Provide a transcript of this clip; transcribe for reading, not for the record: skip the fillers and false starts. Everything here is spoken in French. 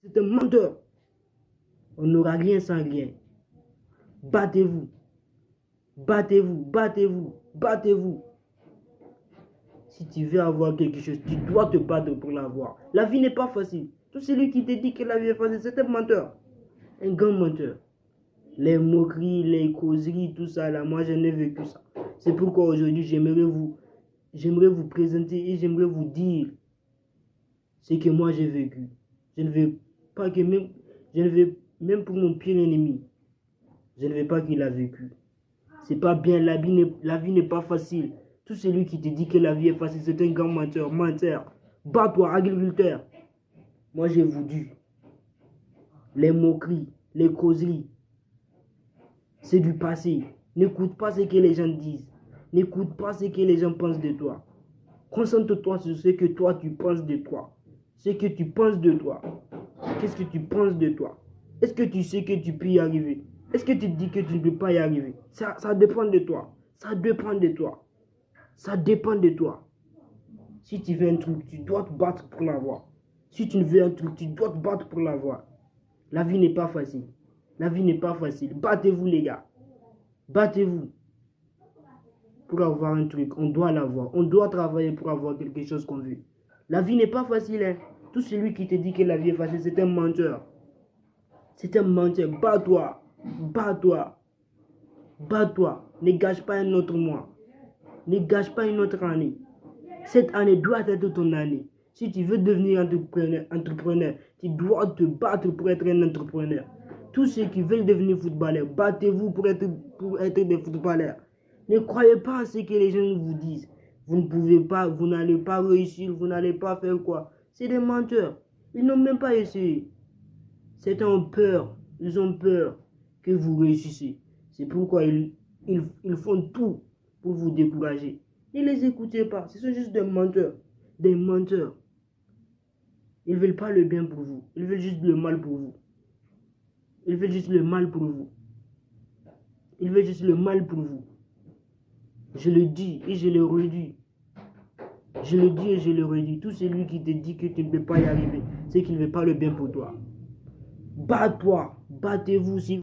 C'est un menteur. On n'aura rien sans rien. Battez-vous. Battez-vous, battez-vous, battez-vous. Si tu veux avoir quelque chose, tu dois te battre pour l'avoir. La vie n'est pas facile. Tout celui qui te dit que la vie est facile, c'est un menteur. Un grand menteur. Les moqueries, les causeries, tout ça là, moi je n'ai vécu ça. C'est pourquoi aujourd'hui j'aimerais vous présenter et j'aimerais vous dire ce que moi j'ai vécu. Je ne veux pas que même pour mon pire ennemi, je ne veux pas qu'il a vécu. C'est pas bien, la vie n'est pas facile. Tout celui qui te dit que la vie est facile, c'est un grand menteur, menteur. Bats-toi, agriculteur. Moi j'ai voulu. Les moqueries, les causeries, c'est du passé. N'écoute pas ce que les gens disent. N'écoute pas ce que les gens pensent de toi. Concentre-toi sur ce que toi tu penses de toi. Ce que tu penses de toi. Qu'est-ce que tu penses de toi? Est-ce que tu sais que tu peux y arriver? Est-ce que tu te dis que tu ne peux pas y arriver? Ça dépend de toi. Ça dépend de toi. Ça dépend de toi. Si tu veux un truc, tu dois te battre pour l'avoir. Si tu ne veux un truc, tu dois te battre pour l'avoir. La vie n'est pas facile. La vie n'est pas facile. Battez-vous les gars. Battez-vous. Pour avoir un truc, on doit l'avoir. On doit travailler pour avoir quelque chose qu'on veut. La vie n'est pas facile. Hein? Tout celui qui te dit que la vie est facile, c'est un menteur. C'est un menteur. Bats-toi. Bats-toi. Bats-toi. Ne gâche pas un autre mois. Ne gâche pas une autre année. Cette année doit être ton année. Si tu veux devenir entrepreneur, tu dois te battre pour être un entrepreneur. Tous ceux qui veulent devenir footballeurs, battez-vous pour être des footballeurs. Ne croyez pas à ce que les gens vous disent. Vous ne pouvez pas, vous n'allez pas réussir, vous n'allez pas faire quoi. C'est des menteurs. Ils n'ont même pas essayé. Certains ont peur. Ils ont peur que vous réussissiez. C'est pourquoi ils font tout pour vous décourager. Ne les écoutez pas. Ce sont juste des menteurs. Des menteurs. Ils ne veulent pas le bien pour vous. Ils veulent juste le mal pour vous. Ils veulent juste le mal pour vous. Ils veulent juste le mal pour vous. Je le dis et je le redis. Je le dis et je le redis. Tout celui qui te dit que tu ne peux pas y arriver, c'est qu'il ne veut pas le bien pour toi. Bats-toi. Battez-vous si